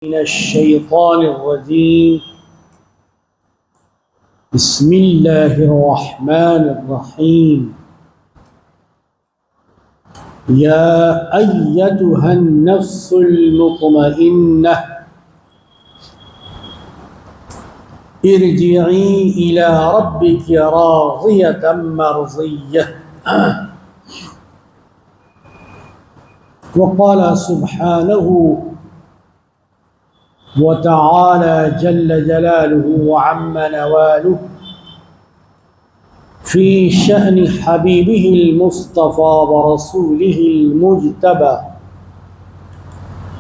من الشيطان الرجيم. بسم الله الرحمن الرحيم. يا أيتها النفس المطمئنة ارجعي إلى ربك راضية مرضية. وقال سبحانه وتعالى جل جلاله وعم نواله في شأن حبيبه المصطفى ورسوله المجتبى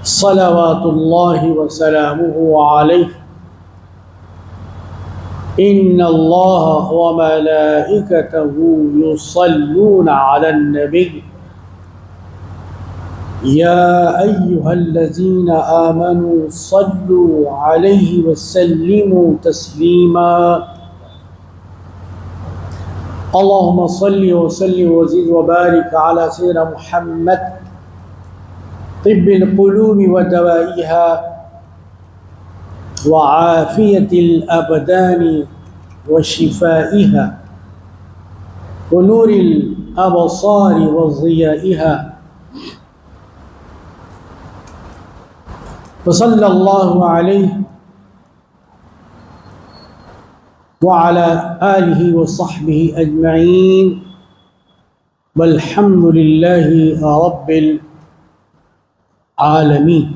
صلوات الله وسلامه عليه. إن الله وملائكته يصلون على النبي يا أيها الذين آمنوا صلوا عليه وسلموا تسليما. اللهم صل وسلم وزد وبارك على سيدنا محمد طب القلوب ودوائها وعافية الأبدان وشفائها ونور الأبصار وضيائها. وصلى الله عليه وعلى آله وصحبه أجمعين والحمد لله رب العالمين.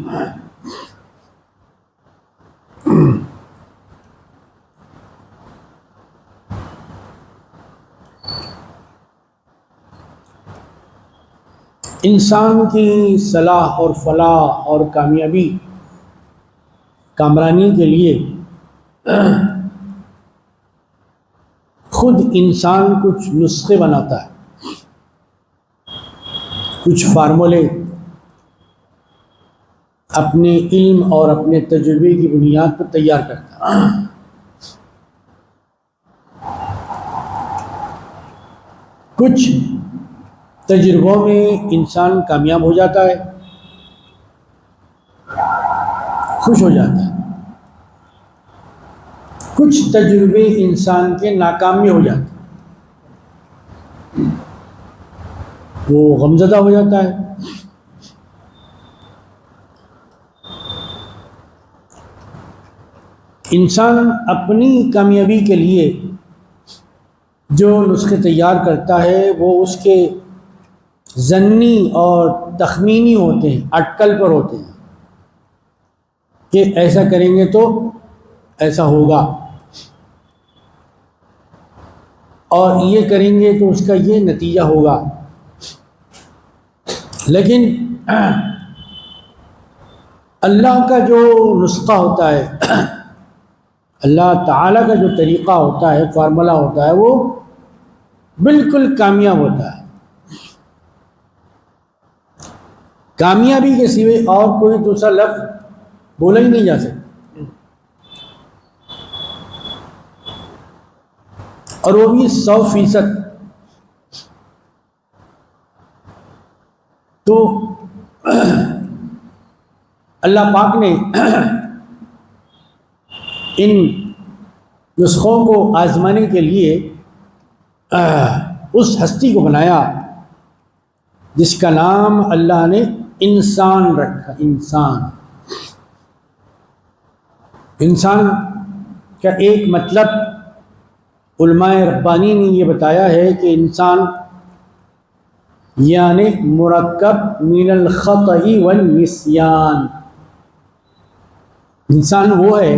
انسان کی صلاح اور فلاح اور کامیابی کامرانی کے لیے خود انسان کچھ نسخے بناتا ہے، کچھ فارمولے اپنے علم اور اپنے تجربے کی بنیاد پر تیار کرتا ہے. کچھ تجربوں میں انسان کامیاب ہو جاتا ہے، خوش ہو جاتا ہے. کچھ تجربے انسان کے ناکام میں ہو جاتے ہیں، وہ غمزدہ ہو جاتا ہے. انسان اپنی کامیابی کے لیے جو نسخے تیار کرتا ہے وہ اس کے ظنی اور تخمینی ہوتے ہیں، اٹکل پر ہوتے ہیں کہ ایسا کریں گے تو ایسا ہوگا، اور یہ کریں گے تو اس کا یہ نتیجہ ہوگا. لیکن اللہ کا جو نسخہ ہوتا ہے، اللہ تعالیٰ کا جو طریقہ ہوتا ہے، فارمولہ ہوتا ہے، وہ بالکل کامیاب ہوتا ہے. کامیابی کے سوائے اور کوئی دوسرا لفظ بولا ہی نہیں جا سکتا. اور وہ بھی 100%. تو اللہ پاک نے ان نسخوں کو آزمانے کے لیے اس ہستی کو بنایا جس کا نام اللہ نے انسان رکھا. انسان کا ایک مطلب علماء ربانی نے یہ بتایا ہے کہ انسان یعنی مرکب من الخطأ والنسیان. انسان وہ ہے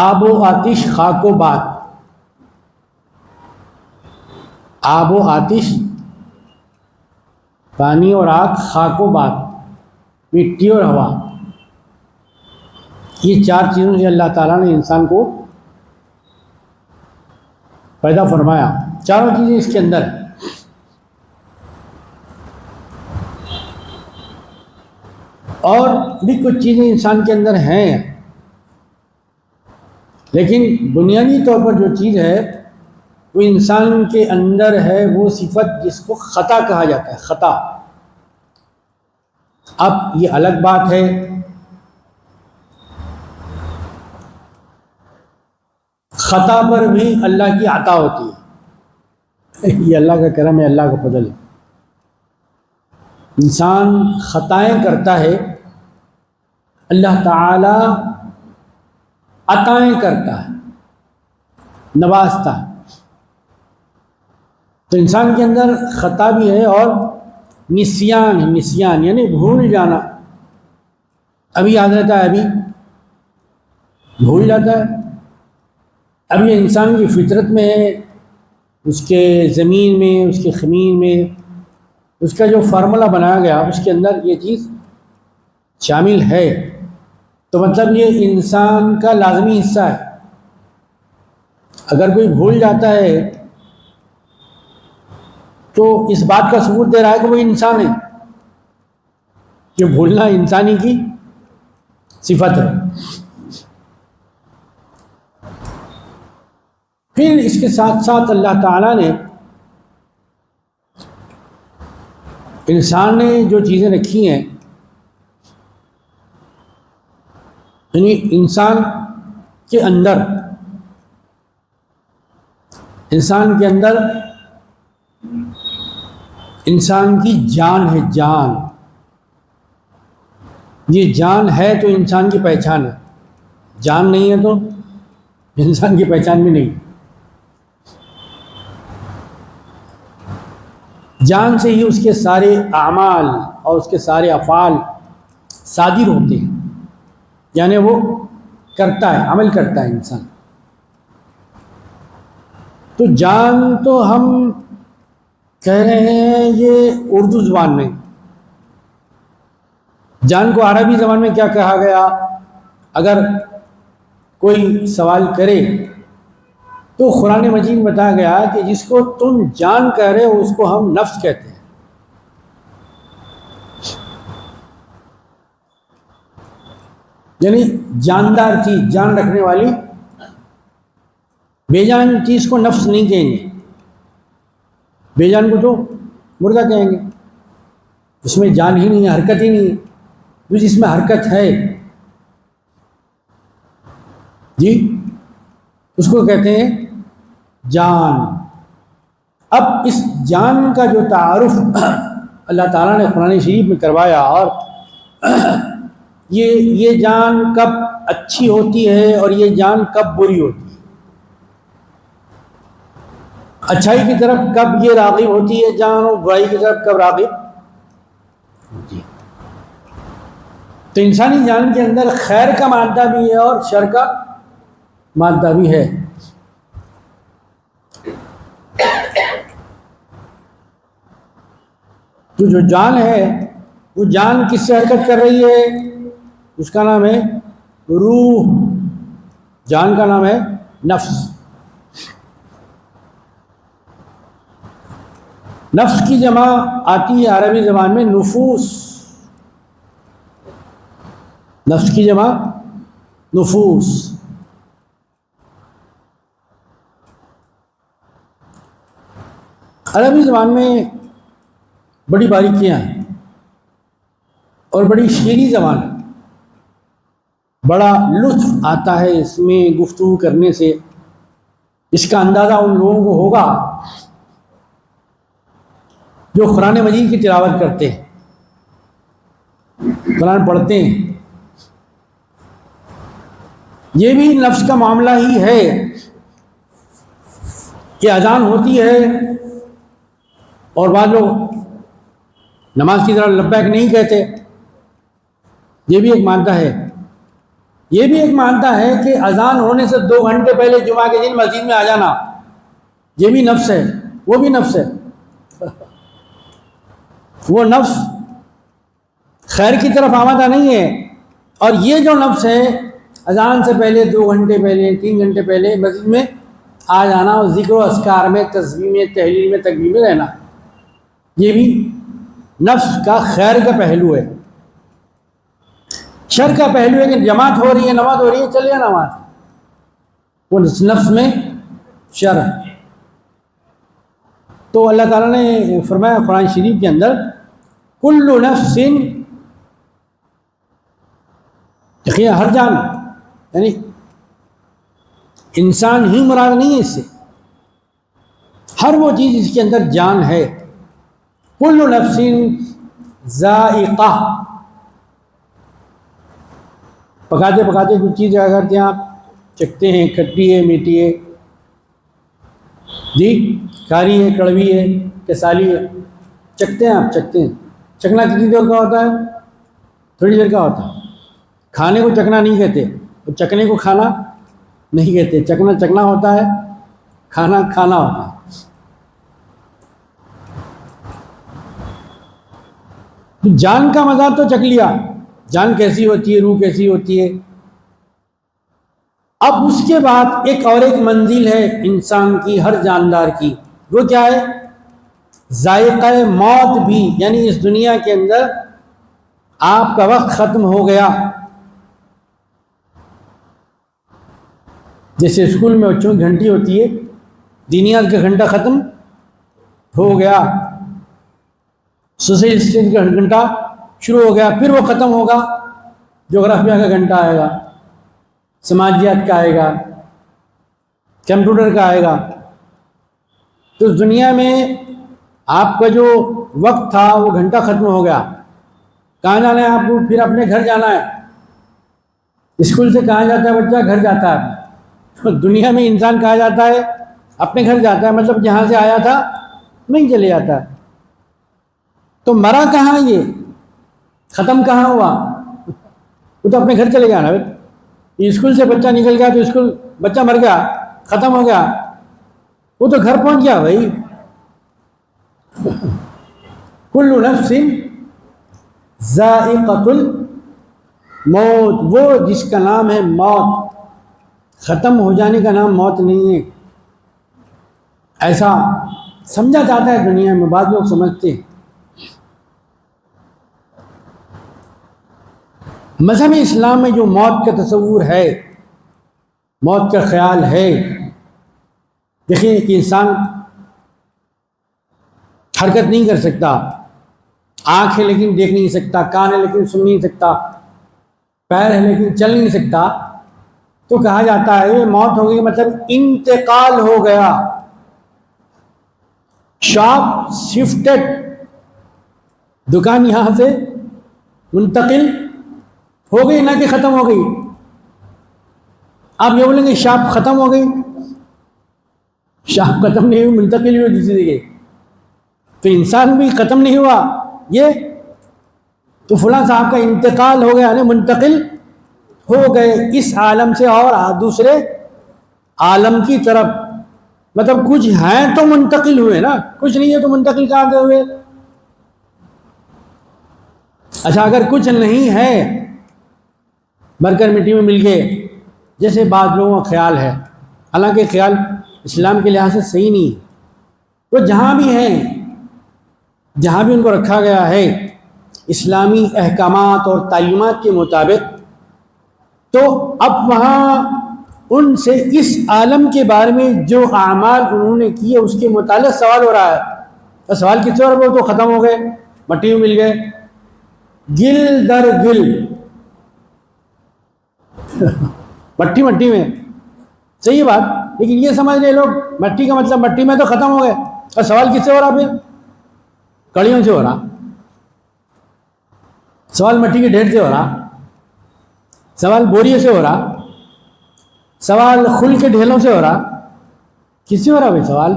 آب و آتش خاک و باد. آب و آتش پانی اور آگ، خاک و باد مٹی اور ہوا، یہ چار چیزوں سے اللہ تعالیٰ نے انسان کو پیدا فرمایا. چاروں چیزیں اس کے اندر ہیں. اور بھی کچھ چیزیں انسان کے اندر ہیں، لیکن بنیادی طور پر جو چیز ہے وہ انسان کے اندر ہے، وہ صفت جس کو خطا کہا جاتا ہے. خطا اب یہ الگ بات ہے خطا پر بھی اللہ کی عطا ہوتی ہے، یہ اللہ کا کرم ہے، اللہ کا فضل ہے۔ انسان خطائیں کرتا ہے، اللہ تعالی عطائیں کرتا ہے، نوازتا ہے۔ تو انسان کے اندر خطا بھی ہے اور نسیان ہے، نسیان یعنی بھول جانا، ابھی یاد رہتا ہے، ابھی بھول جاتا ہے۔ اب یہ انسان کی فطرت میں ہے، اس کے زمین میں، اس کے خمیر میں، اس کا جو فارمولہ بنایا گیا اس کے اندر یہ چیز شامل ہے، تو مطلب یہ انسان کا لازمی حصہ ہے۔ اگر کوئی بھول جاتا ہے تو اس بات کا ثبوت دے رہا ہے کہ وہ انسان ہے، کہ بھولنا انسانی کی صفت ہے۔ پھر اس کے ساتھ ساتھ اللہ تعالیٰ نے انسان نے جو چیزیں رکھی ہیں، یعنی انسان کے اندر انسان کی جان ہے، جان، یہ جان ہے تو انسان کی پہچان ہے، جان نہیں ہے تو انسان کی پہچان بھی نہیں۔ جان سے ہی اس کے سارے اعمال اور اس کے سارے افعال صادر ہوتے ہیں، یعنی وہ کرتا ہے، عمل کرتا ہے انسان۔ تو جان تو ہم کہہ رہے ہیں یہ اردو زبان میں، جان کو عربی زبان میں کیا کہا گیا؟ اگر کوئی سوال کرے تو قرآن مجید میں بتایا گیا کہ جس کو تم جان کہہ رہے ہو اس کو ہم نفس کہتے ہیں۔ یعنی جاندار چیز، جان رکھنے والی، بے جان چیز کو نفس نہیں کہیں گے، بے جان کو تو مردہ کہیں گے، اس میں جان ہی نہیں ہے، حرکت ہی نہیں ہے۔ تو جس میں حرکت ہے جی اس کو کہتے ہیں جان۔ اب اس جان کا جو تعارف اللہ تعالیٰ نے قرآن شریف میں کروایا، اور یہ جان کب اچھی ہوتی ہے اور یہ جان کب بری ہوتی ہے، اچھائی کی طرف کب یہ راغب ہوتی ہے جان اور برائی کی طرف کب راغب ہوتی ہے۔ تو انسانی جان کے اندر خیر کا مادہ بھی ہے اور شر کا مادہ بھی ہے۔ تو جو جان ہے وہ جان کس سے حرکت کر رہی ہے؟ اس کا نام ہے روح، جان کا نام ہے نفس۔ نفس کی جمع آتی ہے عربی زبان میں نفوس، نفس کی جمع نفوس۔ عربی زبان میں بڑی باریکیاں ہیں اور بڑی شیریں زبان ہے، بڑا لطف آتا ہے اس میں گفتگو کرنے سے۔ اس کا اندازہ ان لوگوں کو ہوگا جو قرآن مجید کی تلاوت کرتے ہیں، قرآن پڑھتے ہیں۔ یہ بھی نفس کا معاملہ ہی ہے کہ اذان ہوتی ہے اور بعض لوگ نماز کی طرح لبیک نہیں کہتے، یہ بھی ایک مانتا ہے۔ یہ بھی ایک مانتا ہے کہ اذان ہونے سے 2 گھنٹے پہلے جمعہ کے دن مسجد میں آ جانا، یہ بھی نفس ہے، وہ بھی نفس ہے۔ وہ نفس خیر کی طرف آمادہ نہیں ہے، اور یہ جو نفس ہے اذان سے پہلے 2 گھنٹے پہلے، 3 گھنٹے پہلے مسجد میں آ جانا اور ذکر و اذکار میں، تسبیح میں، تحلیل میں، تکبیر میں رہنا، یہ بھی نفس کا خیر کا پہلو ہے۔ شر کا پہلو ہے کہ جماعت ہو رہی ہے، نماز ہو رہی ہے، چلے نماز، وہ نفس میں شر ہے۔ تو اللہ تعالیٰ نے فرمایا قرآن شریف کے اندر کل نفس دیکھیے ہر جان یعنی انسان ہی مراد نہیں ہے اس سے، ہر وہ چیز جس کے اندر جان ہے. کل نفس ذائقہ، پکاتے پکاتے کچھ چیز کیا کرتے ہیں آپ، چکھتے ہیں، کھٹی ہے، میٹھی ہے، جی کھاری ہے، کڑوی ہے، کسالی ہے، چکھتے ہیں آپ، چکھتے ہیں. چکھنا کتنی دیر کا ہوتا ہے؟ تھوڑی دیر کا ہوتا ہے. کھانے کو چکھنا نہیں کہتے، چکھنے کو کھانا نہیں کہتے. چکھنا چکھنا ہوتا ہے، کھانا کھانا ہوتا ہے. جان کا مزہ تو چکھ لیا، جان کیسی ہوتی ہے، روح کیسی ہوتی ہے. اب اس کے بعد ایک منزل ہے انسان کی، ہر جاندار کی، وہ کیا ہے؟ ذائقہ موت بھی. یعنی اس دنیا کے اندر آپ کا وقت ختم ہو گیا. جیسے اسکول میں بچوں کی گھنٹی ہوتی ہے، دینیات کا گھنٹہ ختم ہو گیا، سوسائل اسٹڈیز کا گھنٹہ شروع ہو گیا، پھر وہ ختم ہوگا. جغرافیہ کا گھنٹہ آئے گا، سماجیات کا آئے گا، کمپیوٹر کا آئے گا. تو اس دنیا میں آپ کا جو وقت تھا وہ گھنٹہ ختم ہو گیا. کہاں جانا ہے آپ کو؟ پھر اپنے گھر جانا ہے. اسکول سے کہاں جاتا ہے بچہ؟ گھر جاتا ہے. تو دنیا میں انسان کہاں جاتا ہے؟ اپنے گھر جاتا ہے. مطلب جہاں سے آیا تھا نہیں چلے جاتا ہے. تو مرا کہاں؟ یہ ختم کہاں ہوا؟ وہ تو اپنے گھر چلے گیا نا. اسکول سے بچہ نکل گیا تو اسکول بچہ مر گیا، ختم ہو گیا، وہ تو گھر پہنچ گیا بھائی. کل نفس ذائقۃ الموت، وہ جس کا نام ہے موت. ختم ہو جانے کا نام موت نہیں ہے، ایسا سمجھا جاتا ہے دنیا میں، بعض لوگ سمجھتے ہیں. مذہب اسلام میں جو موت کا تصور ہے، موت کا خیال ہے، دیکھیں کہ انسان حرکت نہیں کر سکتا، آنکھ ہے لیکن دیکھ نہیں سکتا، کان ہے لیکن سن نہیں سکتا، پیر ہے لیکن چل نہیں سکتا. تو کہا جاتا ہے یہ موت ہو گئی، مطلب انتقال ہو گیا. شاپ شفٹڈ، دکان یہاں سے منتقل ہو گئی، نہ کہ ختم ہو گئی. آپ یہ بولیں گے شاپ ختم ہو گئی، شاپ ختم نہیں ہوئی، منتقل ہوئی دوسری جگہ. تو انسان بھی ختم نہیں ہوا، یہ تو فلاں صاحب کا انتقال ہو گیا، یعنی منتقل ہو گئے اس عالم سے اور دوسرے عالم کی طرف. مطلب کچھ ہیں تو منتقل ہوئے نا، کچھ نہیں ہے تو منتقل کہاں سے ہوئے؟ اچھا اگر کچھ نہیں ہے، مر کر مٹی میں مل گئے، جیسے بعض لوگوں کا خیال ہے، حالانکہ خیال اسلام کے لحاظ سے صحیح نہیں. وہ جہاں بھی ہیں، جہاں بھی ان کو رکھا گیا ہے اسلامی احکامات اور تعلیمات کے مطابق، تو اب وہاں ان سے اس عالم کے بارے میں جو اعمال انہوں نے کیے اس کے متعلق سوال ہو رہا ہے. تو سوال کس سے ہو رہا ہے؟ وہ تو ختم ہو گئے، مٹی میں مل گئے، گل در گل، مٹی مٹی میں. صحیح بات، لیکن یہ سمجھ رہے لوگ مٹی کا مطلب مٹی میں تو ختم ہو گئے. اور سوال کس سے ہو رہا؟ پھر کڑیوں سے ہو رہا، سوال مٹی کے ڈھیر سے ہو رہا، سوال بوریے سے ہو رہا، سوال خل کے ڈھیلوں سے ہو رہا. کس سے ہو رہا بھائی سوال؟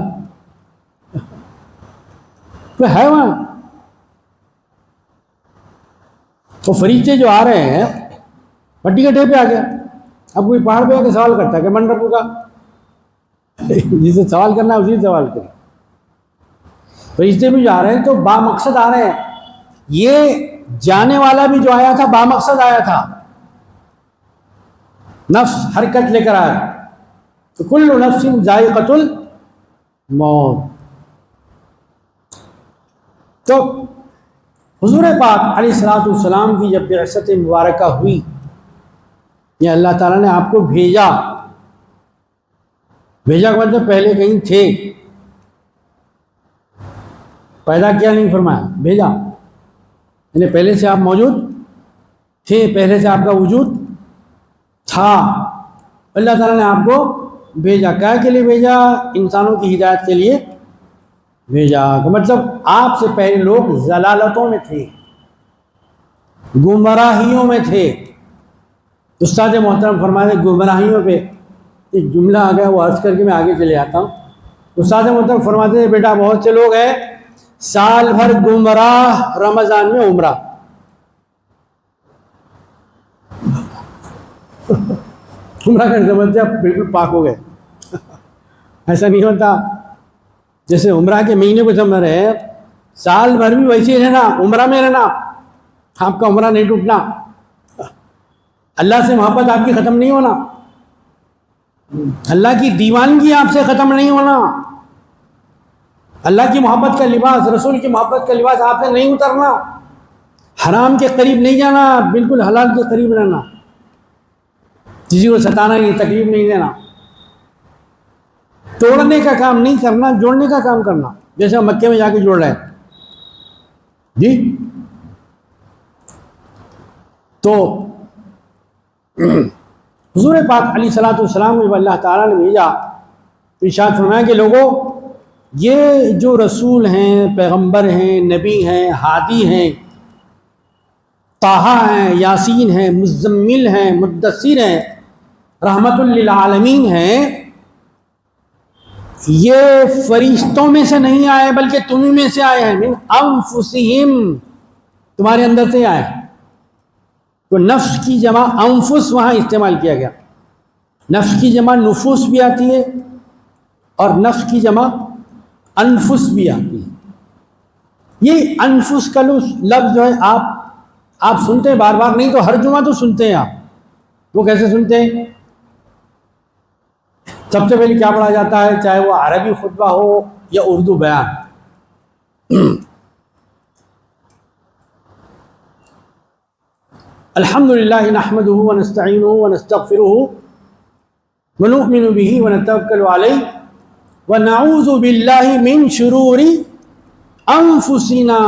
تو ہے وہاں وہ فرشتے جو آ رہے ہیں، مٹی کے ڈھیر پہ آ گیا. اب کوئی پہاڑ پہ آ کے سوال کرتا ہے کہ من ربو کا، جسے سوال کرنا ہے اسی سے سوال کرے. فرشتے بھی جو آ رہے ہیں تو با مقصد آ رہے ہیں. یہ جانے والا بھی جو آیا تھا با مقصد آیا تھا، نفس حرکت لے کر آیا. تو کل نفس ذائقۃ الموت. تو حضور پاک علیہ الصلوۃ والسلام کی جب بعثت مبارکہ ہوئی، یہ اللہ تعالیٰ نے آپ کو بھیجا کا مطلب پہلے کہیں تھے، پیدا کیا نہیں فرمایا، بھیجا. یعنی پہلے سے آپ موجود تھے، پہلے سے آپ کا وجود تھا، اللہ تعالیٰ نے آپ کو بھیجا، کیا کے لیے بھیجا؟ انسانوں کی ہدایت کے لیے بھیجا۔ مطلب آپ سے پہلے لوگ ضلالتوں میں تھے، گمراہیوں میں تھے۔ استاد محترم فرماتے گمراہیوں پہ ایک جملہ آ گیا، وہ عرض کر کے میں آگے چلے آتا ہوں۔ استاد محترم فرماتے ہیں بیٹا بہت سے لوگ ہیں سال بھر گمراہ، رمضان میں عمرہ۔ عمرہ کرنے سمجھتے آپ بالکل پاک ہو گئے، ایسا نہیں ہوتا۔ جیسے عمرہ کے مہینے کو سمجھ رہے ہیں، سال بھر بھی ویسے ہی رہنا، عمرہ میں رہنا، آپ کا عمرہ نہیں ٹوٹنا، اللہ سے محبت آپ کی ختم نہیں ہونا، اللہ کی دیوانگی آپ سے ختم نہیں ہونا، اللہ کی محبت کا لباس، رسول کی محبت کا لباس آپ سے نہیں اترنا، حرام کے قریب نہیں جانا، بالکل حلال کے قریب رہنا، کسی کو ستانا نہیں، تکلیف نہیں دینا، توڑنے کا کام نہیں کرنا، جوڑنے کا کام کرنا، جیسے ہم مکے میں جا کے جوڑ رہے ہیں جی۔ تو حضور پاک علیہ الصلوۃ والسلام کو اللہ تعالیٰ نے بھیجا تو ارشاد فرمایا کہ لوگوں یہ جو رسول ہیں، پیغمبر ہیں، نبی ہیں، ہادی ہیں، طٰہٰ ہیں، یاسین ہیں، مزمل ہیں، مدثر ہیں، رحمت للعالمین ہیں، یہ فرشتوں میں سے نہیں آئے بلکہ تمہیں میں سے آئے ہیں، من انفسہم، تمہارے اندر سے آئے ہیں۔ تو نفس کی جمع انفس وہاں استعمال کیا گیا، نفس کی جمع نفوس بھی آتی ہے اور نفس کی جمع انفس بھی آتی ہے۔ یہ انفس کا لفظ جو ہے آپ سنتے ہیں بار بار، نہیں تو ہر جمعہ تو سنتے ہیں آپ۔ وہ کیسے سنتے ہیں؟ سب سے پہلے کیا پڑھا جاتا ہے، چاہے وہ عربی خطبہ ہو یا اردو بیان، الحمدللہ نحمدہ ونستعینہ ونستغفرہ ونؤمن بہ ونتوکل علیہ ونعوذ باللہ من شرور انفسنا۔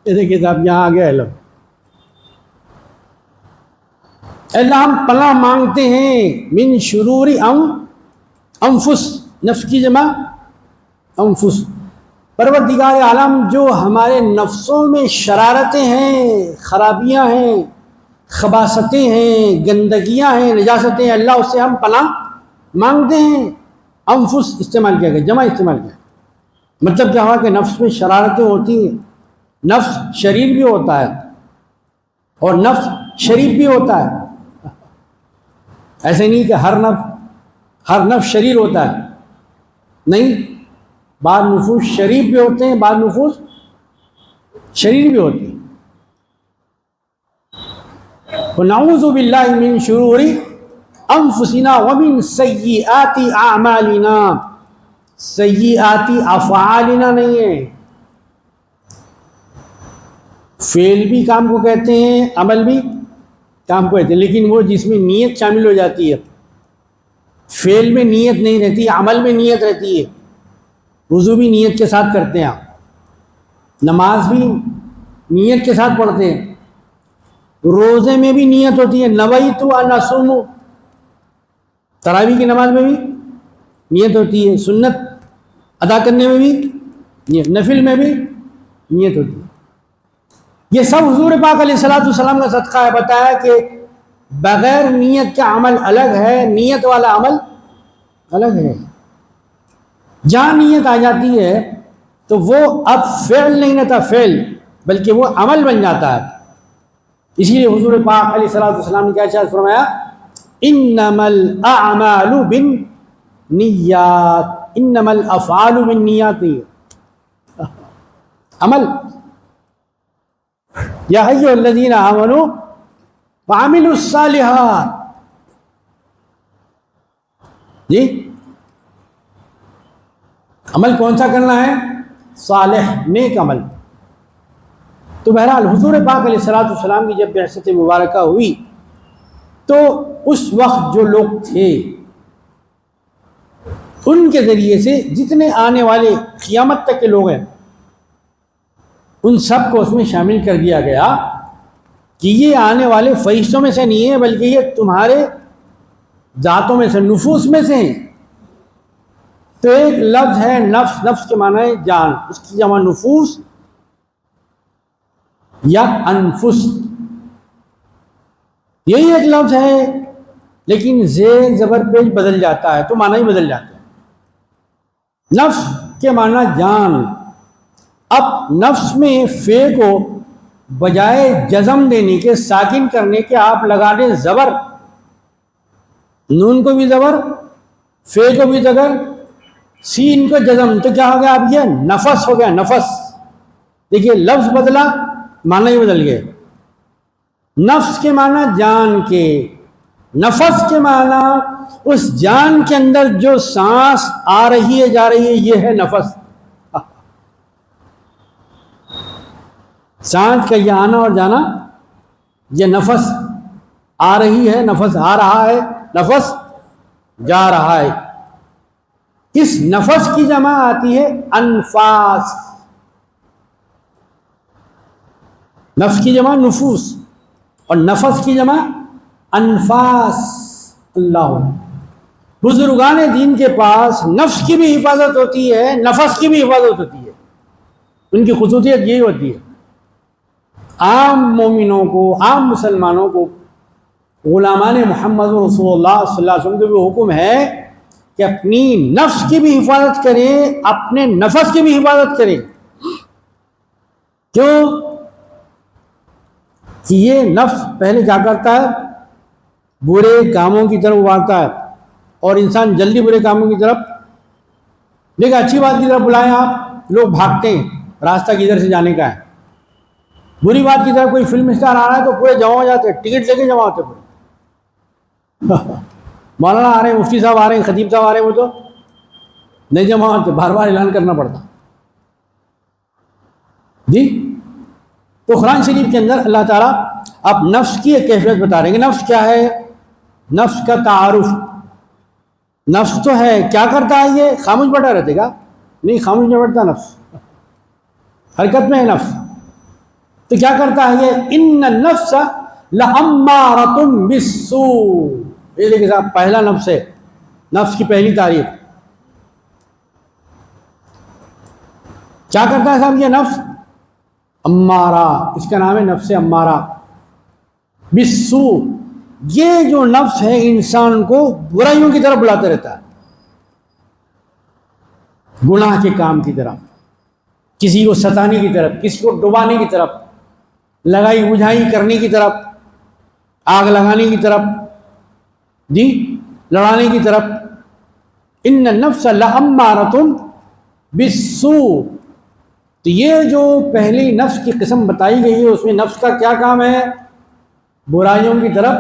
یہ دیکھیے صاحب یہاں آ گیا لفظ، اللہ ہم پناہ مانگتے ہیں من شرور انفس، نفس کی جمع انفس، پروردگار عالم جو ہمارے نفسوں میں شرارتیں ہیں، خرابیاں ہیں، خباثتیں ہیں، گندگیاں ہیں، نجاستیں ہیں، اللہ اس سے ہم پناہ مانگتے ہیں۔ انفس استعمال کیا گیا، جمع استعمال کیا، مطلب کیا ہوا کہ نفس میں شرارتیں ہوتی ہیں، نفس شریر بھی ہوتا ہے اور نفس شریف بھی ہوتا ہے، ایسے نہیں کہ ہر نفس شریر ہوتا ہے، نہیں، بعض نفوس شریف بھی ہوتے ہیں، بعض نفوس شریر بھی ہوتے ہیں۔ وَنَعُوذُ بِاللَّهِ مِن شُرُورِ أَنفُسِنَا وَمِن سَيِّئَاتِ أَعْمَالِنَا، سیئات افعالنا نہیں ہے، فعل بھی کام کو کہتے ہیں، عمل بھی کام کو کہتے ہیں، لیکن وہ جس میں نیت شامل ہو جاتی ہے، فعل میں نیت نہیں رہتی، عمل میں نیت رہتی ہے۔ وضو بھی نیت کے ساتھ کرتے ہیں آپ، نماز بھی نیت کے ساتھ پڑھتے ہیں، روزے میں بھی نیت ہوتی ہے، نویت ان اصوم، تراویح کی نماز میں بھی نیت ہوتی ہے، سنت ادا کرنے میں بھی نیت، نفل میں بھی نیت ہوتی ہے۔ یہ سب حضور پاک علیہ الصلوۃ والسلام کا صدقہ ہے، بتایا کہ بغیر نیت کا عمل الگ ہے، نیت والا عمل الگ ہے۔ جہاں نیت آ جاتی ہے تو وہ اب فعل نہیں رہتا فعل، بلکہ وہ عمل بن جاتا ہے۔ اسی لیے حضور پاک علیہ الصلوۃ والسلام نے کیا ارشاد فرمایا، انما الاعمال بالنیات، انما الافعال بالنیات، عمل، یا ایھا الذین آمنوا وعملوا الصالحات، جی عمل کون سا کرنا ہے؟ صالح، نیک عمل۔ تو بہرحال حضور پاک علیہ الصلوۃ والسلام کی جب بعثت مبارکہ ہوئی تو اس وقت جو لوگ تھے ان کے ذریعے سے جتنے آنے والے قیامت تک کے لوگ ہیں ان سب کو اس میں شامل کر دیا گیا کہ یہ آنے والے فرشتوں میں سے نہیں ہے، بلکہ یہ تمہارے ذاتوں میں سے، نفوس میں سے ہیں۔ تو ایک لفظ ہے نفس، نفس کے معنی ہے جان، اس کی جمع نفوس یا انفس، یہی ایک لفظ ہے، لیکن زیر زبر پیش بدل جاتا ہے تو معنی ہی بدل جاتا ہے۔ نفس کے معنی جان۔ اب نفس میں فے کو بجائے جزم دینے کے، ساکن کرنے کے، آپ لگا دیں زبر، نون کو بھی زبر، فے کو بھی زبر، سین کو جزم، تو کیا ہو گیا؟ اب یہ نفس ہو گیا، نفس۔ دیکھیے لفظ بدلا، معنی ہی بدل گئے۔ نفس کے معنی جان کے، نفس کے معنی اس جان کے اندر جو سانس آ رہی ہے جا رہی ہے، یہ ہے نفس۔ سانس کا یہ آنا اور جانا، یہ نفس آ رہی ہے، نفس آ رہا ہے، نفس جا رہا ہے۔ اس نفس کی جمع آتی ہے انفاس، نفس کی جمع نفوس اور نفس کی جمع انفاس۔ اللہ، بزرگان دین کے پاس نفس کی بھی حفاظت ہوتی ہے، نفس کی بھی حفاظت ہوتی ہے، ان کی خصوصیت یہی ہوتی ہے۔ عام مومنوں کو، عام مسلمانوں کو، غلامان محمد رسول اللہ صلی اللہ علیہ وسلم کو بھی حکم ہے کہ اپنی نفس کی بھی حفاظت کریں، اپنے نفس کی بھی حفاظت کریں۔ کیوں کہ یہ نفس پہلے کیا کرتا ہے؟ برے کاموں کی طرف ابھارتا ہے، اور انسان جلدی برے کاموں کی طرف، لیکن اچھی بات کی طرف بلائیں آپ، لوگ بھاگتے ہیں، راستہ کدھر سے جانے کا ہے۔ بری بات کی طرف کوئی فلم اسٹار آ رہا ہے تو پورے جمع ہو جاتے ہیں، ٹکٹ لے کے جمع ہوتے پورے۔ مولانا آ رہے ہیں، مفتی صاحب آ رہے ہیں، خطیب صاحب آ رہے ہیں، وہ تو نہیں جمع ہوتے، بار بار اعلان کرنا پڑتا جی۔ تو قرآن شریف کے اندر اللہ تعالیٰ اب نفس کی ایک کیفیت بتا رہے ہیں کہ نفس کیا ہے، نفس کا تعارف۔ نفس تو ہے، کیا کرتا ہے؟ یہ خاموش بیٹھا رہتے گا؟ نہیں، خاموش نہیں بیٹھتا نفس، حرکت میں ہے نفس۔ تو کیا کرتا ہے یہ؟ ان النفس لامارۃ بالسوء، یہ دیکھیے صاحب، پہلا نفس ہے، نفس کی پہلی تعریف۔ کیا کرتا ہے صاحب یہ نفس؟ امارہ، اس کا نام ہے نفس امارہ بالسوء۔ یہ جو نفس ہے انسان کو برائیوں کی طرف بلاتا رہتا ہے، گناہ کے کام کی طرف، کسی کو ستانے کی طرف، کسی کو ڈبانے کی طرف، لگائی بجھائی کرنے کی طرف، آگ لگانے کی طرف، جی لڑانے کی طرف۔ ان النفس لامارۃ بالسوء۔ تو یہ جو پہلی نفس کی قسم بتائی گئی ہے، اس میں نفس کا کیا کام ہے؟ برائیوں کی طرف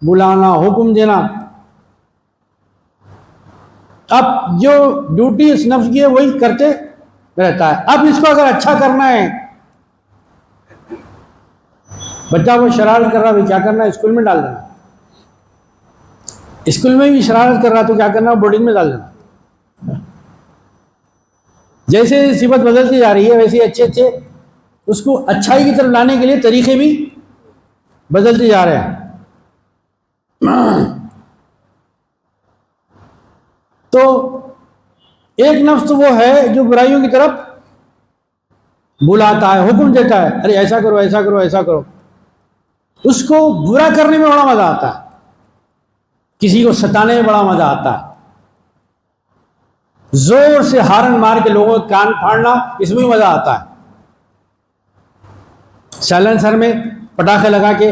بلانا، حکم دینا۔ اب جو ڈیوٹی اس نفس کی ہے وہی کرتے رہتا ہے۔ اب اس کو اگر اچھا کرنا ہے، بچہ وہ شرارت کر رہا ہے، کیا کرنا ہے؟ اسکول میں ڈال دینا۔ اسکول میں بھی شرارت کر رہا تو کیا کرنا؟ بورڈنگ میں ڈال دینا۔ جیسے صفت بدلتی جا رہی ہے، ویسے اچھے اچھے اس کو اچھائی کی طرف لانے کے لیے طریقے بھی بدلتے جا رہے ہیں۔ تو ایک نفس وہ ہے جو برائیوں کی طرف بلاتا ہے، حکم دیتا ہے، ارے ایسا کرو، ایسا کرو، ایسا کرو۔ اس کو برا کرنے میں بڑا مزہ آتا ہے، کسی کو ستانے میں بڑا مزہ آتا ہے، زور سے ہارن مار کے لوگوں کے کان پھاڑنا، اس میں مزہ آتا ہے، سائلنسر میں پٹاخے لگا کے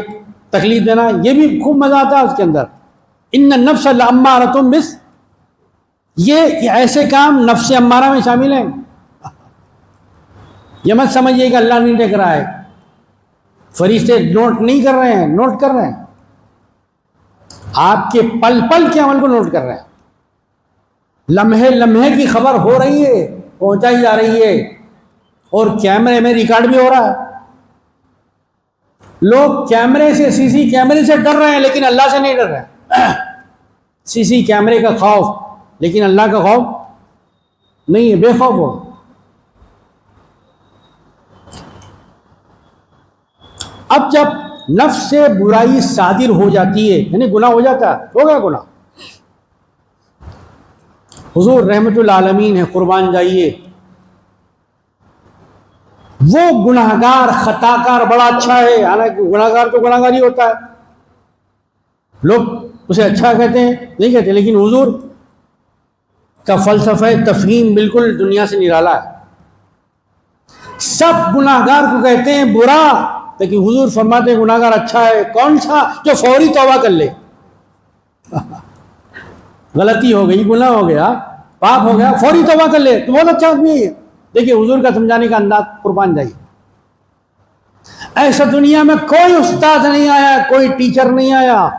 تکلیف دینا، یہ بھی خوب مزہ آتا ہے اس کے اندر۔ ان النفس لامارۃ بالسوء، یہ ایسے کام نفس امارہ میں شامل ہیں۔ یہ مت سمجھیے کہ اللہ نہیں دیکھ رہا ہے، فرشتے نوٹ نہیں کر رہے ہیں، نوٹ کر رہے ہیں، آپ کے پل پل کے عمل کو نوٹ کر رہے ہیں، لمحے لمحے کی خبر ہو رہی ہے، پہنچائی جا رہی ہے، اور کیمرے میں ریکارڈ بھی ہو رہا ہے۔ لوگ کیمرے سے، سی سی کیمرے سے ڈر رہے ہیں، لیکن اللہ سے نہیں ڈر رہے۔ سی سی کیمرے کا خوف، لیکن اللہ کا خوف نہیں ہے، بے خوف ہو۔ اب جب نفس سے برائی صادر ہو جاتی ہے، یعنی گناہ ہو جاتا ہے، ہو گیا گناہ. حضور رحمت العالمین ہے، قربان جائیے، وہ گناہگار خطا کار بڑا اچھا ہے، حالانکہ گناہگار تو گناہگار ہی ہوتا ہے، لوگ اسے اچھا کہتے ہیں نہیں کہتے، لیکن حضور کا فلسفہ تفہیم بالکل دنیا سے نرالا ہے. سب گناہگار کو کہتے ہیں برا، لیکن حضور فرماتے ہیں گناہگار اچھا ہے. کون سا؟ جو فوری توبہ کر لے. غلطی ہو گئی، گناہ ہو گیا، پاپ ہو گیا، فوری توبہ کر لے تو بہت اچھا آدمی ہے. دیکھیے حضور کا سمجھانے کا انداز، قربان جائیے. ایسا دنیا میں کوئی استاد نہیں آیا، کوئی ٹیچر نہیں آیا،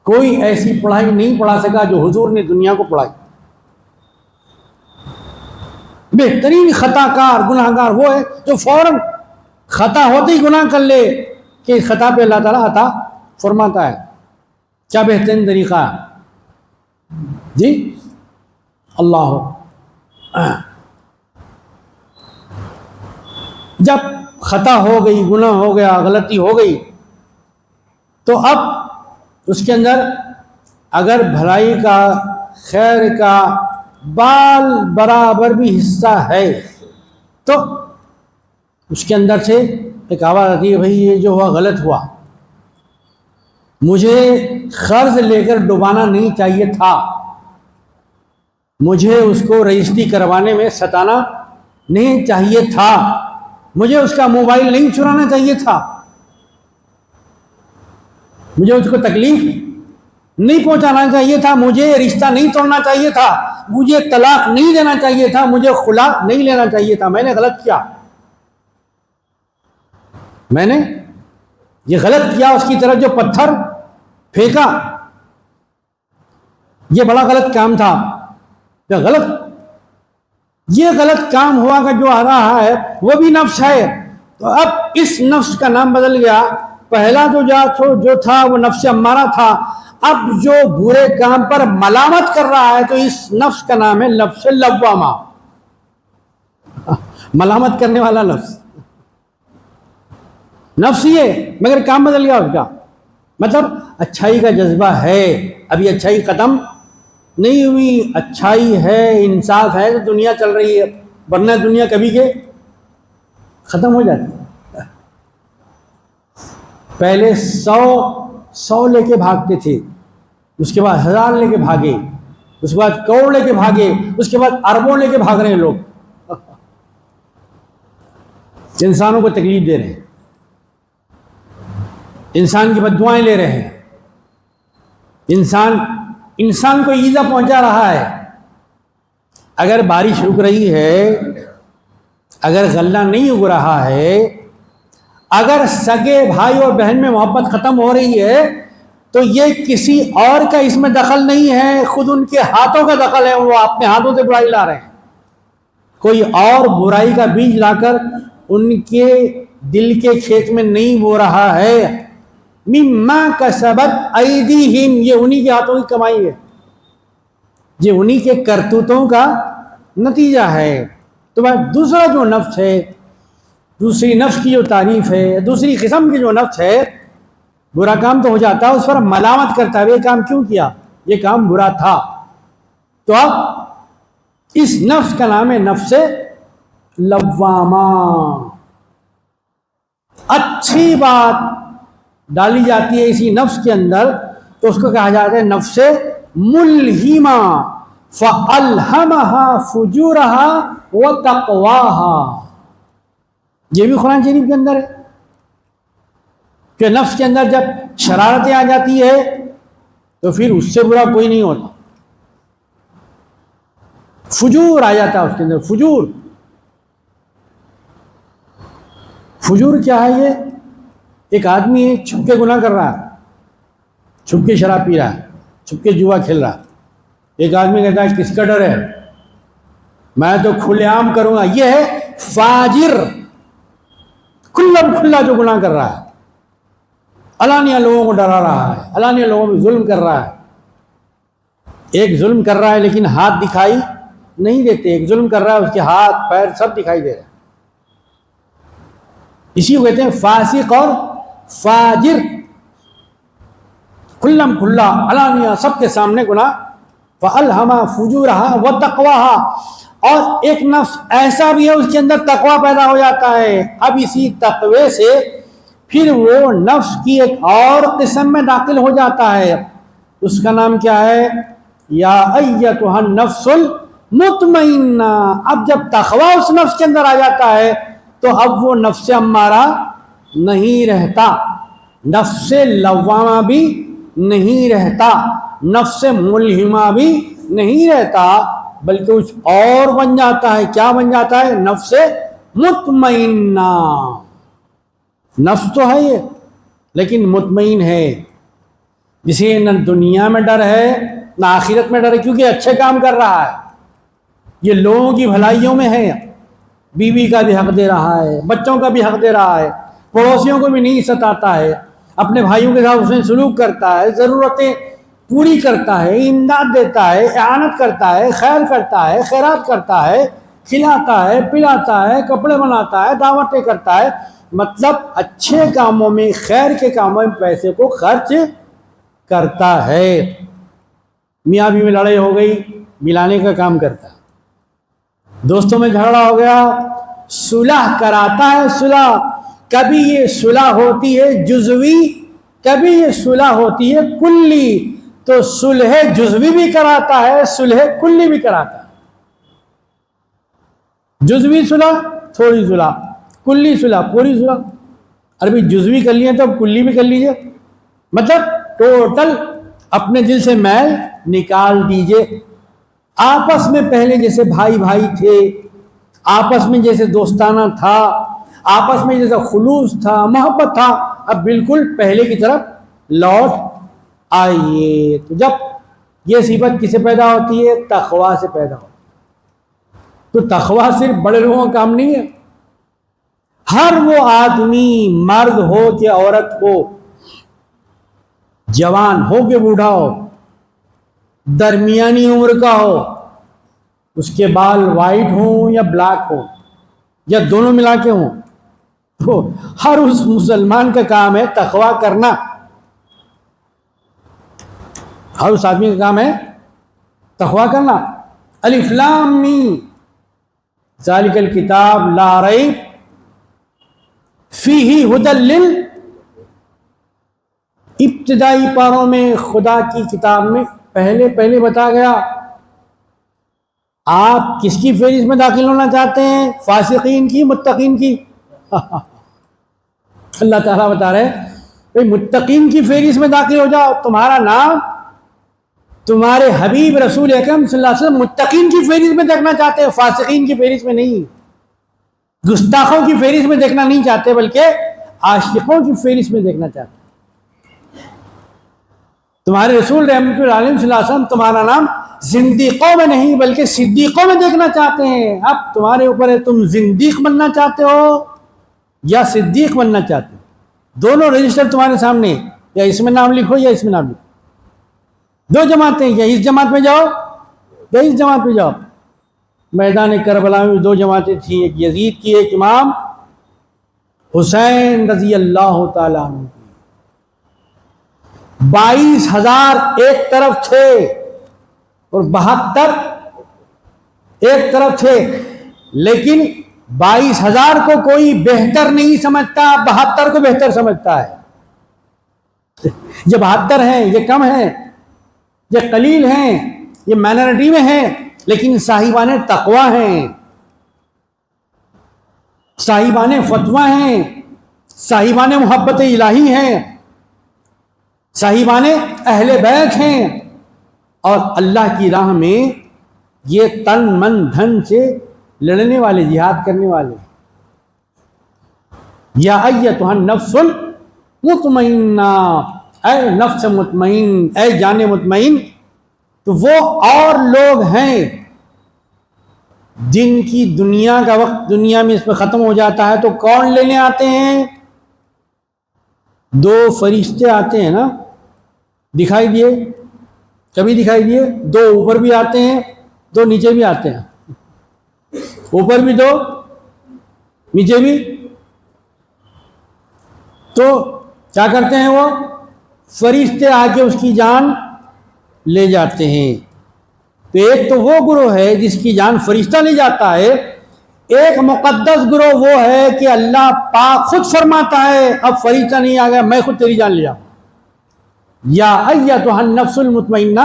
کوئی ایسی پڑھائی نہیں پڑھا سکا جو حضور نے دنیا کو پڑھائی. بہترین خطا کار گناہگار وہ ہے جو فوراً خطا ہوتے ہی گناہ کر لے کہ اس خطا پہ اللہ تعالیٰ عطا فرماتا ہے. کیا بہترین طریقہ ہے جی. اللہ جب خطا ہو گئی، گناہ ہو گیا، غلطی ہو گئی، تو اب اس کے اندر اگر بھلائی کا، خیر کا بال برابر بھی حصہ ہے تو اس کے اندر سے ایک آواز آتی ہے، بھائی یہ جو ہوا غلط ہوا، مجھے قرض لے کر ڈبانا نہیں چاہیے تھا، مجھے اس کو رجسٹری کروانے میں ستانا نہیں چاہیے تھا، مجھے اس کا موبائل نہیں چرانا چاہیے تھا، مجھے اس کو تکلیف نہیں پہنچانا چاہیے تھا، مجھے رشتہ نہیں توڑنا چاہیے تھا، مجھے طلاق نہیں دینا چاہیے تھا، مجھے خلا نہیں لینا چاہیے تھا. میں نے غلط کیا، میں نے یہ غلط کیا. اس کی طرف جو پتھر پھینکا یہ بڑا غلط کام تھا. یہ غلط کام ہوا کہ جو آ رہا ہے وہ بھی نفس ہے. تو اب اس نفس کا نام بدل گیا. پہلا جو تھا وہ نفس امارہ تھا، اب جو برے کام پر ملامت کر رہا ہے تو اس نفس کا نام ہے نفس لوامہ، ملامت کرنے والا نفس یہ، مگر کام بدل گیا اس کا. مطلب اچھائی کا جذبہ ہے، ابھی اچھائی ختم نہیں ہوئی، اچھائی ہے، انصاف ہے تو دنیا چل رہی ہے، ورنہ دنیا کبھی کے ختم ہو جاتی. پہلے 100 لے کے بھاگتے تھے، اس کے بعد 1000 لے کے بھاگے، اس کے بعد کروڑ لے کے بھاگے، اس کے بعد اربوں لے کے بھاگ رہے ہیں لوگ. انسانوں کو تکلیف دے رہے ہیں، انسان کی بددعائیں لے رہے ہیں، انسان کو ایذا پہنچا رہا ہے. اگر بارش رک رہی ہے، اگر غلہ نہیں اگ رہا ہے، اگر سگے بھائی اور بہن میں محبت ختم ہو رہی ہے تو یہ کسی اور کا اس میں دخل نہیں ہے، خود ان کے ہاتھوں کا دخل ہے. وہ اپنے ہاتھوں سے برائی لا رہے ہیں، کوئی اور برائی کا بیج لا کر ان کے دل کے کھیت میں نہیں بو رہا ہے. مما کسبت ایدیہم، یہ انہی کے ہاتھوں کی کمائی ہے، یہ انہی کے کرتوتوں کا نتیجہ ہے. تو بس دوسرا جو نفس ہے، دوسری نفس کی جو تعریف ہے، دوسری قسم کی جو نفس ہے، برا کام تو ہو جاتا ہے، اس پر ملامت کرتا ہے، یہ کام کیوں کیا، یہ کام برا تھا. تو اب اس نفس کا نام ہے نفس لوامہ. اچھی بات ڈالی جاتی ہے اسی نفس کے اندر تو اس کو کہا جاتا ہے نفس ملہمہ. فَأَلْهَمَهَا فُجُورَهَا وَتَقْوَاهَا، یہ بھی قرآن شریف کے اندر ہے کہ نفس کے اندر جب شرارتیں آ جاتی ہے تو پھر اس سے برا کوئی نہیں ہوتا. فجور آ جاتا ہے اس کے اندر. فجور کیا ہے؟ یہ ایک آدمی چھپ کے گناہ کر رہا ہے، چھپ کے شراب پی رہا ہے، چھپ کے جوا کھیل رہا ہے. ایک آدمی کہتا ہے کس کا ڈر ہے، میں تو کھلے عام کروں گا. یہ ہے فاجر، کھلا جو گناہ کر رہا ہے، علانیہ لوگوں کو ڈرا رہا ہے، علانیہ لوگوں پہ ظلم کر رہا ہے. ایک ظلم کر رہا ہے لیکن ہاتھ دکھائی نہیں دیتے، ایک ظلم کر رہا ہے اس کے ہاتھ پیر سب دکھائی دے رہے ہیں. اسی کو کہتے ہیں فاسق اور فاجر، کھلم کھلا علانیہ سب کے سامنے گناہ۔ فَأَلْهَمَا فُجُورَهَا وَتَقْوَاهَا، اور ایک نفس ایسا بھی ہے اس کے اندر تقوی پیدا ہو جاتا ہے، اب اسی تقوی سے پھر وہ نفس کی ایک اور قسم میں داخل ہو جاتا ہے، اس کا نام کیا ہے؟ یا ایتھا النفس المطمئنہ۔ اب جب تقوی اس نفس کے اندر آ جاتا ہے تو اب وہ نفس امارہ نہیں رہتا، نفس لوامہ بھی نہیں رہتا، نفس ملہمہ بھی نہیں رہتا، بلکہ کچھ اور بن جاتا ہے۔ کیا بن جاتا ہے؟ نفس مطمئنہ۔ نفس تو ہے یہ لیکن مطمئن ہے، جسے نہ دنیا میں ڈر ہے نہ آخرت میں ڈر ہے، کیونکہ اچھے کام کر رہا ہے، یہ لوگوں کی بھلائیوں میں ہے، بیوی کا بھی حق دے رہا ہے، بچوں کا بھی حق دے رہا ہے، پڑوسیوں کو بھی نہیں ستاتا ہے، اپنے بھائیوں کے ساتھ حسن سلوک کرتا ہے، ضرورتیں پوری کرتا ہے، امداد دیتا ہے، اعانت کرتا ہے، خیر کرتا ہے، خیرات کرتا ہے، کھلاتا ہے، پلاتا ہے، کپڑے بناتا ہے، دعوتیں کرتا ہے، مطلب اچھے کاموں میں، خیر کے کاموں میں پیسے کو خرچ کرتا ہے۔ میاں بیوی میں لڑائی ہو گئی، ملانے کا کام کرتا ہے، دوستوں میں جھگڑا ہو گیا، صلح کراتا ہے۔ صلح کبھی یہ صلح ہوتی ہے جزوی، کبھی یہ صلح ہوتی ہے کلی، تو صلح جزوی بھی کراتا ہے، صلح کلی بھی کراتا ہے۔ جزوی صلح تھوڑی صلح، کلی صلح پوری صلح۔ عربی جزوی کر لیے تو اب کلی بھی کر لیجئے، مطلب ٹوٹل اپنے دل سے میل نکال دیجئے۔ آپس میں پہلے جیسے بھائی بھائی تھے، آپس میں جیسے دوستانہ تھا، آپس میں جیسے خلوص تھا، محبت تھا، اب بالکل پہلے کی طرف لوٹ آئیے۔ تو جب یہ صفت کسے پیدا ہوتی ہے؟ تقوی سے پیدا ہوتی ہے۔ تو تقوی صرف بڑے لوگوں کا کام نہیں ہے، ہر وہ آدمی، مرد ہو کہ عورت ہو، جوان ہو کہ بوڑھا ہو، درمیانی عمر کا ہو، اس کے بال وائٹ ہوں یا بلیک ہوں یا دونوں ملا کے ہوں، تو ہر اس مسلمان کا کام ہے تقوی کرنا، ہر اس آدمی کا کام ہے تقوی کرنا۔ الف لام میم ذالک الکتاب لا ریب فیہ ھدی ابتدائی پاروں میں خدا کی کتاب میں پہلے بتا گیا۔ آپ کس کی فہرست میں داخل ہونا چاہتے ہیں؟ فاسقین کی، متقین کی؟ اللہ تعالیٰ بتا رہے ہیں بھئی متقین کی فہرست میں داخل ہو جاؤ، تمہارا نام تمہارے حبیب رسول اکرم صلی اللہ علیہ وسلم متقین کی فہرست میں دیکھنا چاہتے ہیں، فاسقین کی فہرست میں نہیں، گستاخوں کی فہرست میں دیکھنا نہیں چاہتے، بلکہ عاشقوں کی فہرست میں دیکھنا چاہتے ہیں۔ تمہارے رسول رحمت اللہ علیہ صلی اللہ علیہ وسلم تمہارا نام زندیقوں میں نہیں بلکہ صدیقوں میں دیکھنا چاہتے ہیں۔ اب تمہارے اوپر ہے، تم زندیق بننا چاہتے ہو یا صدیق بننا چاہتے ہو، دونوں رجسٹر تمہارے سامنے، یا اس میں نام لکھو یا اس میں نام لکھو، دو جماعتیں، یا اس جماعت میں جاؤ یا اس جماعت میں جاؤ۔ میدان کربلا میں دو جماعتیں تھیں، ایک یزید کی، ایک امام حسین رضی اللہ تعالیٰ عنہ کی۔ 22,000 ایک طرف تھے اور 72 ایک طرف تھے، لیکن 22,000 کو کوئی بہتر نہیں سمجھتا، 72 کو بہتر سمجھتا ہے۔ یہ 72 ہیں، یہ کم ہیں، یہ قلیل ہیں، یہ مائنورٹی میں ہیں، لیکن صاحبان تقوی ہیں، صاحبان فتویٰ ہیں، صاحبان محبت الہی ہیں، صاحبان اہل بیت ہیں، اور اللہ کی راہ میں یہ تن من دھن سے لڑنے والے، جہاد کرنے والے۔ یا ایتھا النفس المطمئنہ، اے نفس مطمئن، اے جان مطمئن۔ تو وہ اور لوگ ہیں جن کی دنیا کا وقت دنیا میں اس پہ ختم ہو جاتا ہے، تو کون لینے آتے ہیں؟ 2 فرشتے آتے ہیں نا، دکھائی دیے، کبھی دکھائی دیے، 2 اوپر بھی آتے ہیں، 2 نیچے بھی آتے ہیں، اوپر بھی 2 نیچے بھی، تو کیا کرتے ہیں وہ؟ فرشتے آ کے اس کی جان لے جاتے ہیں۔ تو ایک تو وہ گروہ ہے جس کی جان فرشتہ لے جاتا ہے، ایک مقدس گروہ وہ ہے کہ اللہ پاک خود فرماتا ہے اب فرشتہ نہیں آ گیا، میں خود تیری جان لیا۔ یا ایتھا النفس المطمئنہ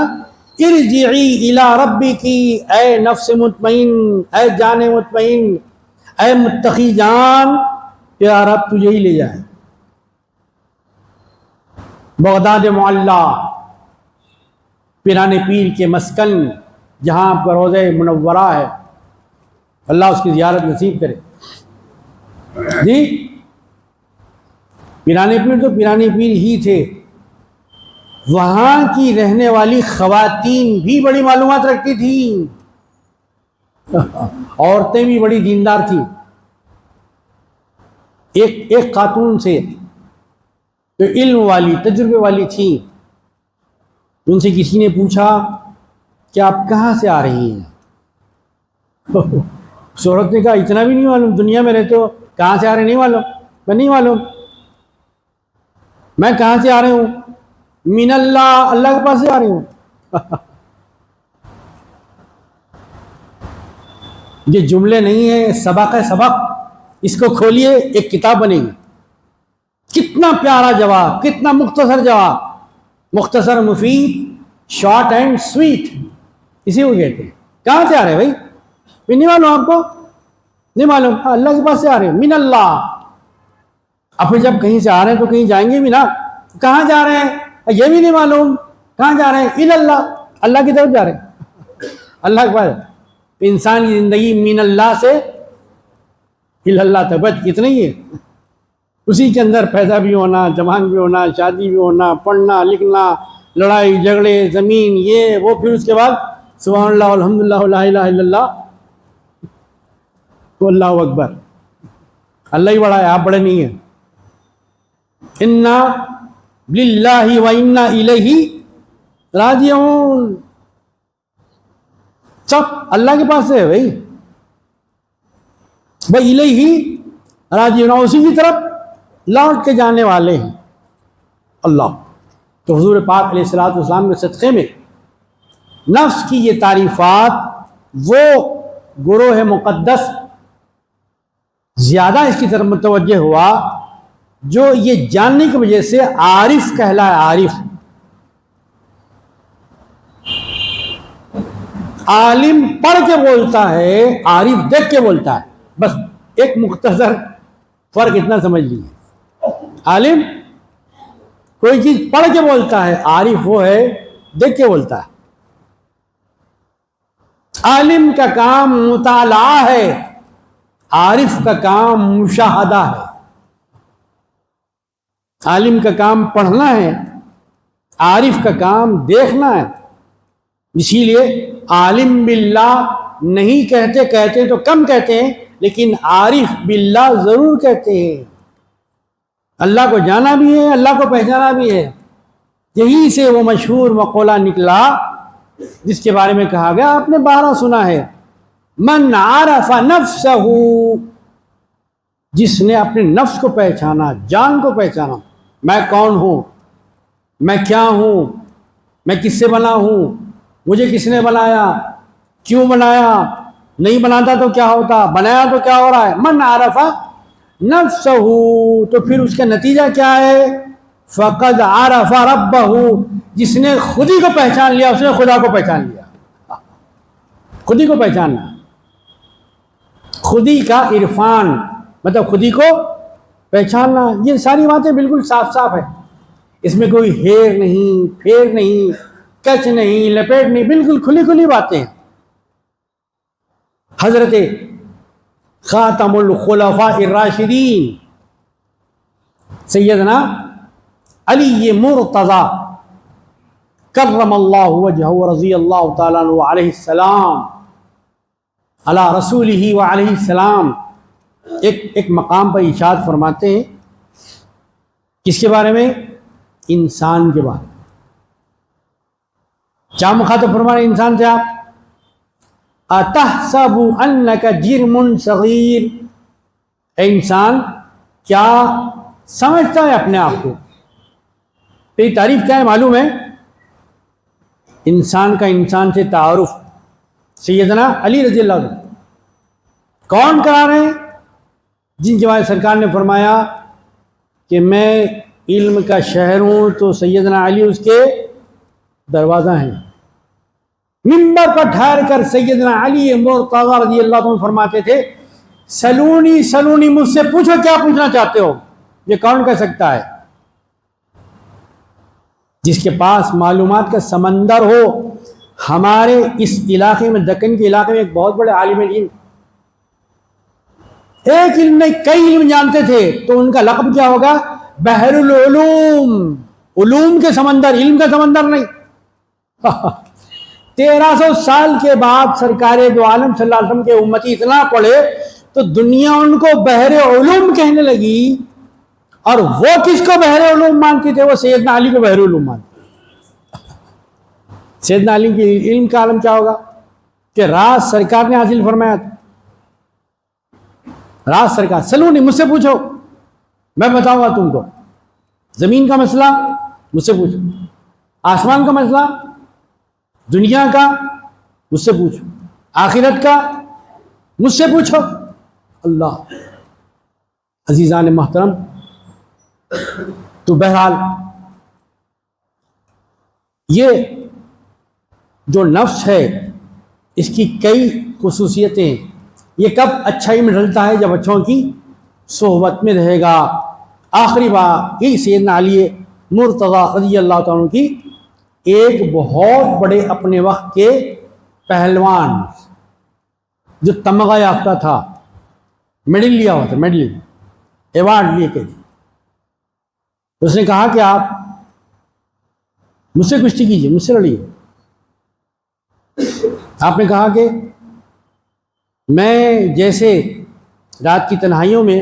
ارجعی الی ربکی، اے نفس مطمئن، اے جان مطمئن، اے متقی جان، تیرا رب تجھے ہی لے جائے۔ بغداد معلیٰ، پیران پیر کے مسکن، جہاں پر روضہ منورہ ہے، اللہ اس کی زیارت نصیب کرے۔ جی پیران پیر تو پیران پیر ہی تھے، وہاں کی رہنے والی خواتین بھی بڑی معلومات رکھتی تھیں، عورتیں بھی بڑی دیندار تھیں۔ ایک خاتون سے جو علم والی، تجربے والی تھیں، ان سے کسی نے پوچھا کہ آپ کہاں سے آ رہی ہیں؟ شہرت نے کہا اتنا بھی نہیں معلوم، دنیا میں رہتے ہو، کہاں سے آ رہے نہیں معلوم؟ میں نہیں معلوم، میں کہاں سے آ رہے ہوں؟ من اللہ، اللہ کے پاس سے آ رہی ہوں۔ یہ جملے نہیں ہیں، سبق ہے، سبق، اس کو کھولیے ایک کتاب بنے گی۔ کتنا پیارا جواب، کتنا مختصر جواب، مختصر مفید، شارٹ اینڈ سویٹ، اسی کو کہتے ہیں۔ کہاں سے آ رہے ہیں بھائی؟ نہیں معلوم آپ کو؟ نہیں معلوم؟ اللہ کے پاس سے آ رہے ہیں، من اللہ۔ اب پھر جب کہیں سے آ رہے ہیں تو کہیں جائیں گے بھی نا، کہاں جا رہے ہیں یہ بھی نہیں معلوم، کہاں جا رہے ہیں؟ الی اللہ، اللہ کی طرف جا رہے ہیں، اللہ کے پاس۔ انسان کی زندگی من اللہ سے الی اللہ تک، بس اتنا ہی ہے۔ اسی کے اندر پیدا بھی ہونا، جوان بھی ہونا، شادی بھی ہونا، پڑھنا لکھنا، لڑائی جھگڑے، زمین، یہ وہ، پھر اس کے بعد سبحان اللہ الحمدللہ لا الہ الا اللہ واللہ اکبر۔ اللہ ہی بڑا ہے، آپ بڑے نہیں ہیں۔ انا للہ و انا الیہ راجعون، سب اللہ کے پاس سے ہے بھائی، بھائی الیہ راجعون، اسی کی طرف لوٹ کے جانے والے ہیں اللہ۔ تو حضور پاک علیہ الصلوۃ والسلام کے صدقے میں نفس کی یہ تعریفات، وہ گروہ مقدس زیادہ اس کی طرف متوجہ ہوا جو یہ جاننے کی وجہ سے عارف کہلائے۔ عارف، عالم پڑھ کے بولتا ہے، عارف دیکھ کے بولتا ہے۔ بس ایک مختصر فرق اتنا سمجھ لیجیے، عالم کوئی چیز پڑھ کے بولتا ہے، عارف وہ ہے دیکھ کے بولتا ہے۔ عالم کا کام مطالعہ ہے، عارف کا کام مشاہدہ ہے۔ عالم کا کام پڑھنا ہے، عارف کا کام دیکھنا ہے۔ اسی لیے عالم باللہ نہیں کہتے، کہتے تو کم کہتے ہیں، لیکن عارف باللہ ضرور کہتے ہیں۔ اللہ کو جانا بھی ہے، اللہ کو پہچانا بھی ہے۔ یہی سے وہ مشہور مقولہ نکلا جس کے بارے میں کہا گیا، آپ نے بارہ سنا ہے، من عرف نفسہ، جس نے اپنے نفس کو پہچانا، جان کو پہچانا، میں کون ہوں، میں کیا ہوں، میں کس سے بنا ہوں، مجھے کس نے بنایا، کیوں بنایا، نہیں بناتا تو کیا ہوتا، بنایا تو کیا ہو رہا ہے۔ من عرف نفسہ، تو پھر اس کا نتیجہ کیا ہے؟ فقد عرف ربہ، جس نے خود ہی کو پہچان لیا، اس نے خدا کو پہچان لیا۔ خود ہی کو پہچاننا، خودی کا عرفان، مطلب خودی کو پہچاننا۔ یہ ساری باتیں بالکل صاف صاف ہے، اس میں کوئی ہیر نہیں، پھیر نہیں، کچ نہیں، لپیٹ نہیں، بالکل کھلی کھلی باتیں ہیں۔ حضرت خاتم الخلفاء الراشدین سیدنا علی مرتضی کرم اللہ وجہہ رضی اللہ تعالیٰ عنہ علیہ السلام، علی رسولہ وعلیہ السلام، ایک مقام پر ارشاد فرماتے ہیں، کس کے بارے میں؟ انسان کے بارے میں۔ کیا مخاطب فرما رہے انسان سے آپ؟ اتحسب انک جرم صغیر، اے انسان کیا سمجھتا ہے اپنے آپ کو. تیری تعریف کیا ہے معلوم ہے؟ انسان کا انسان سے تعارف. سیدنا علی رضی اللہ عنہ کون کرا رہے ہیں؟ جن کے بارے سرکار نے فرمایا کہ میں علم کا شہر ہوں تو سیدنا علی اس کے دروازہ ہیں. منبر پر ٹھہر کر سیدنا علی مرتضیٰ رضی اللہ عنہ فرماتے تھے سلونی سلونی، مجھ سے پوچھو کیا پوچھنا چاہتے ہو. یہ کون کہہ سکتا ہے؟ جس کے پاس معلومات کا سمندر ہو. ہمارے اس علاقے میں، دکن کے علاقے میں ایک بہت بڑے عالم دین، ایک علم نہیں کئی علم جانتے تھے، تو ان کا لقب کیا ہوگا؟ بحر العلوم. علوم کے سمندر، علم کا سمندر نہیں. 1300 سال کے بعد سرکار دو عالم صلی اللہ علیہ وسلم کے امتی اتنا پڑھے تو دنیا ان کو بحر علوم کہنے لگی. اور وہ کس کو بحر علوم مانتے تھے؟ وہ سیدنا علی کو بحر علوم مانتے. سیدنا علی کے علم کا عالم کیا ہوگا کہ راز سرکار نے حاصل فرمایا تھا. راز سرکار. سلونی، مجھ سے پوچھو میں بتاؤں گا تم کو. زمین کا مسئلہ مجھ سے پوچھو، آسمان کا مسئلہ، دنیا کا مجھ سے پوچھو، آخرت کا مجھ سے پوچھو. اللہ. عزیزان محترم، تو بہرحال یہ جو نفس ہے اس کی کئی خصوصیتیں ہیں. یہ کب اچھائی میں ڈھلتا ہے؟ جب اچھوں کی صحبت میں رہے گا. آخری بات یہ سیدنا علی مرتضیٰ رضی اللہ تعالیٰ کی ایک بہت بڑے اپنے وقت کے پہلوان جو تمغہ یافتہ تھا، میڈل لیا ہوا تھا، میڈل ایوارڈ لے کے، اس نے کہا کہ آپ مجھ سے کشتی کیجیے، مجھ سے لڑیے. آپ نے کہا کہ میں جیسے رات کی تنہائیوں میں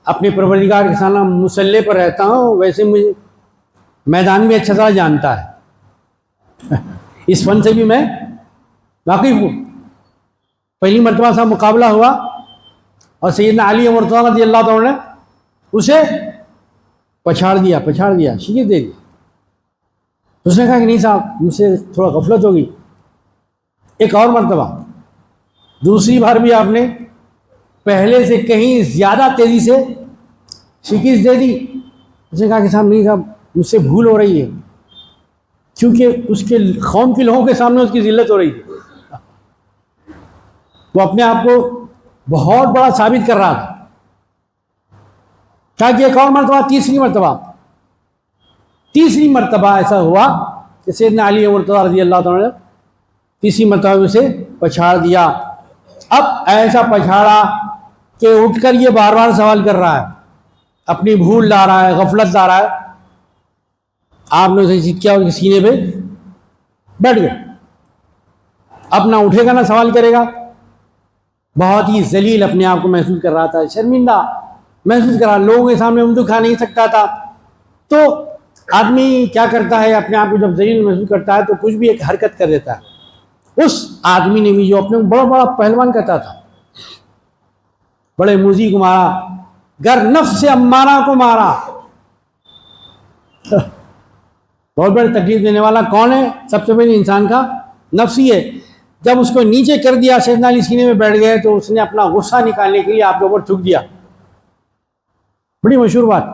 اپنے پروردگار کے سامنے مسلح پر رہتا ہوں، ویسے مجھے میدان میں اچھا طرح جانتا ہے. اس فن سے بھی میں واقف ہوں. پہلی مرتبہ سا مقابلہ ہوا اور سیدنا علی مرتضیٰ رضی اللہ عنہ نے اسے پچھاڑ دیا، شکست دے دی. اس نے کہا کہ نہیں صاحب، مجھ سے تھوڑا غفلت ہوگی. ایک اور مرتبہ، دوسری بار بھی آپ نے پہلے سے کہیں زیادہ تیزی سے شکست دے دی. اس نے کہا کہ صاحب نہیں صاحب، مجھ سے بھول ہو رہی ہے، کیونکہ اس کے قوم کے لوگوں کے سامنے اس کی ذلت ہو رہی تھی. وہ اپنے آپ کو بہت بڑا ثابت کر رہا تھا. کہ ایک اور مرتبہ، تیسری مرتبہ ایسا ہوا کہ سیدنا علی مرتضیٰ رضی اللہ تعالیٰ نے تیسری مرتبہ اسے پچھاڑ دیا. اب ایسا پچھاڑا کہ اٹھ کر یہ بار بار سوال کر رہا ہے، اپنی بھول لا رہا ہے، غفلت لا رہا ہے. آپ نے اسے کیا اور سینے پہ بیٹھ گئے. اب نہ اٹھے گا نہ سوال کرے گا. بہت ہی ذلیل اپنے آپ کو محسوس کر رہا تھا، شرمندہ محسوس کر رہا، لوگوں کے سامنے منہ دکھا نہیں سکتا تھا. تو آدمی کیا کرتا ہے، اپنے آپ کو جب ذلیل محسوس کرتا ہے تو کچھ بھی ایک حرکت کر دیتا ہے. اس آدمی نے بھی جو اپنے بڑا بڑا پہلوان کہتا تھا، بڑے موذی کو مارا، گر نفس امارہ کو مارا. بہت بڑے تکلیف دینے والا کون ہے؟ سب سے پہلے انسان کا نفس ہی ہے. جب اس کو نیچے کر دیا، سیدنا علی سینے میں بیٹھ گئے، تو اس نے اپنا غصہ نکالنے کے لیے آپ کے اوپر تھوک دیا. بڑی مشہور بات.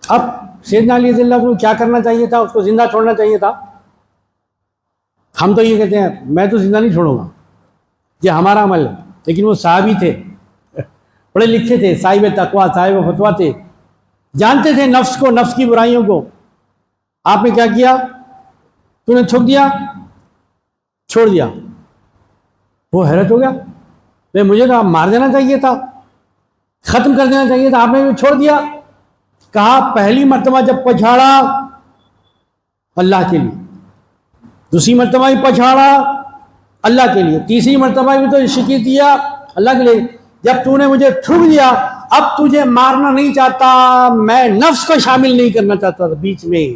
اب سیدنا علی رضی اللہ کو کیا کرنا چاہیے تھا؟ اس کو زندہ چھوڑنا چاہیے تھا. ہم تو یہ کہتے ہیں میں تو زندہ نہیں چھوڑوں گا، یہ ہمارا عمل ہے. لیکن وہ صحابی تھے، پڑھے لکھے تھے، صاحب تقویٰ، صاحب فتویٰ تھے، جانتے تھے نفس کو، نفس کی برائیوں کو. آپ نے کیا کیا؟ تو نے تھوک دیا، چھوڑ دیا. وہ حیرت ہو گیا، مجھے تو آپ مار دینا چاہیے تھا، ختم کر دینا چاہیے تھا، آپ نے چھوڑ دیا. کہا پہلی مرتبہ جب پچھاڑا اللہ کے لیے، دوسری مرتبہ بھی پچھاڑا اللہ کے لیے، تیسری مرتبہ بھی تو شکست دیا اللہ کے لیے. جب تو نے مجھے تھوک دیا، اب تجھے مارنا نہیں چاہتا، میں نفس کو شامل نہیں کرنا چاہتا تھا بیچ میں.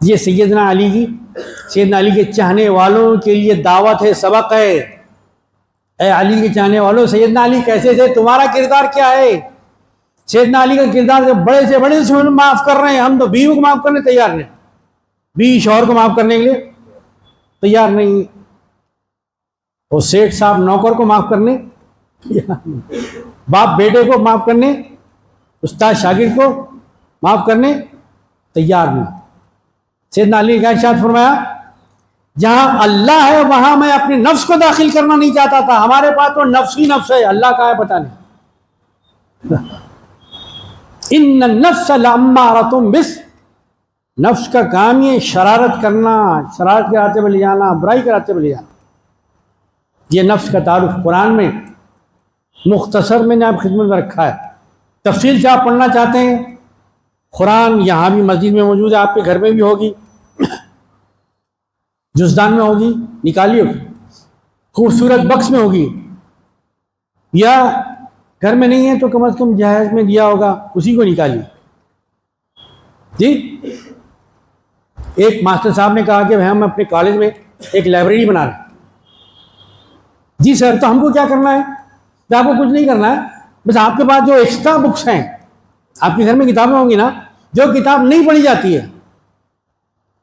یہ سیدنا علی کے چاہنے والوں کے لیے دعوت ہے، سبق ہے. اے علی کے چاہنے والوں، سیدنا علی کیسے تھے، تمہارا کردار کیا ہے؟ سیدنا علی کا کردار کہ بڑے سے بڑے دشمن معاف کر رہے ہیں، ہم تو بیوی کو معاف کرنے تیار نہیں، بیوی شوہر کو معاف کرنے کے لیے تیار نہیں، اور سیٹھ صاحب نوکر کو معاف کرنے، باپ بیٹے کو معاف کرنے، استاد شاگرد کو معاف کرنے تیار نہیں۔ سیدنا علی نے ارشاد فرمایا جہاں اللہ ہے وہاں میں اپنے نفس کو داخل کرنا نہیں چاہتا تھا، ہمارے پاس تو نفس ہی نفس ہے، اللہ کا ہے پتہ نہیں۔ ان النفس لامارۃ بالسوء، نفس کا کام یہ شرارت کرنا، شرارت کے راستے پہ لے جانا، برائی کے راستے پہ لے جانا۔ یہ نفس کا تعارف قرآن میں مختصر میں نے آپ خدمت میں رکھا ہے، تفصیل سے آپ پڑھنا چاہتے ہیں قرآن یہاں بھی مسجد میں موجود ہے، آپ کے گھر میں بھی ہوگی، جزدان میں ہوگی، نکالیے، خوبصورت بکس میں ہوگی، یا گھر میں نہیں ہے تو کم از کم جہیز میں دیا ہوگا، اسی کو نکالیے۔ جی ایک ماسٹر صاحب نے کہا کہ ہم اپنے کالج میں ایک لائبریری بنا رہے ہیں۔ جی سر، تو ہم کو کیا کرنا ہے؟ تو آپ کو کچھ نہیں کرنا ہے، بس آپ کے پاس جو ایکسٹرا بکس ہیں، آپ کے گھر میں کتابیں ہوں گی نا، جو کتاب نہیں پڑھی جاتی ہے،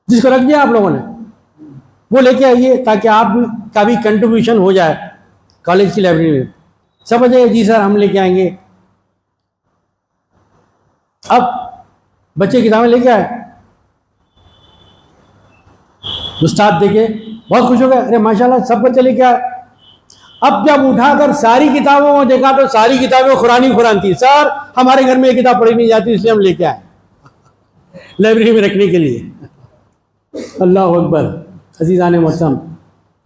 جس کو رکھ دیا آپ لوگوں نے، وہ لے کے آئیے تاکہ آپ کا بھی کنٹریبیوشن ہو جائے کالج کی لائبریری میں۔ سب بجے جی سر ہم لے کے آئیں گے۔ اب بچے کتابیں لے کے آئے، استاد دیکھے بہت خوش ہو گئے، ارے ماشاءاللہ سب بچے لے کے آئے۔ اب جب اٹھا کر ساری کتابوں کو دیکھا تو ساری کتابیں قرآن تھی۔ سر ہمارے گھر میں یہ کتاب پڑھی نہیں جاتی، اس لیے ہم لے کے آئے لائبریری میں رکھنے کے لیے۔ اللہ اکبر۔ عزیزان محترم،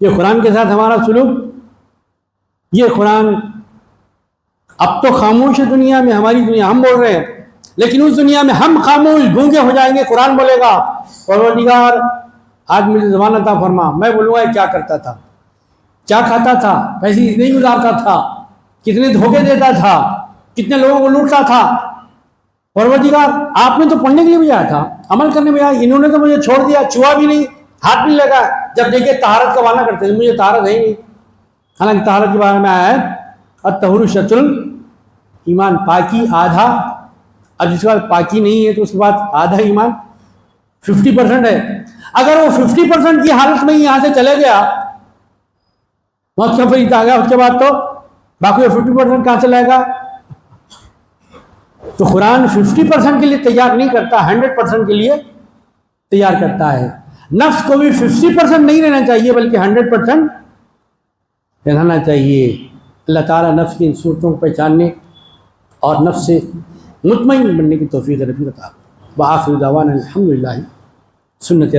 یہ قرآن کے ساتھ ہمارا سلوک، یہ قرآن اب تو خاموش ہے دنیا میں، ہماری دنیا، ہم بول رہے ہیں، لیکن اس دنیا میں ہم خاموش گونگے ہو جائیں گے، قرآن بولے گا پروردگار آج مجھے زبان عطا فرما، میں بولوں گا کیا کرتا تھا، کیا کھاتا تھا، پیسے نہیں گزارتا تھا، کتنے دھوکے دیتا تھا، کتنے لوگوں کو لوٹتا تھا۔ پروردگار آپ نے تو پڑھنے کے لیے بھی آیا تھا، عمل کرنے میں آیا، انہوں نے تو مجھے چھوڑ دیا، چھوا بھی نہیں، ہاتھ بھی لگا۔ جب دیکھے طہارت کا وعدہ کرتے تھے، مجھے طہارت ہے ہی نہیں، حالانکہ طہارت کے بارے میں آیا ہے الطہور شطر ایمان، پاکی آدھا۔ اب جس کے بعد پاکی نہیں ہے تو اس کے بعد آدھا ایمان 50% ہے۔ اگر وہ 50% کی حالت میں یہاں سے چلے گیا، موت کا فرشتہ آ گیا، اس کے بعد تو باقی 50% کہاں سے لائے گا؟ تو قرآن 50% کے لیے تیار نہیں کرتا، 100% کے لیے تیار کرتا ہے۔ نفس کو بھی 50% نہیں رہنا چاہیے بلکہ 100% رہنا چاہیے۔ اللہ تعالیٰ نفس کی ان صورتوں کو پہچاننے اور نفس سے مطمئن بننے کی توفیق عطا فرمائے۔ وآخر دعوانا الحمدللہ سنت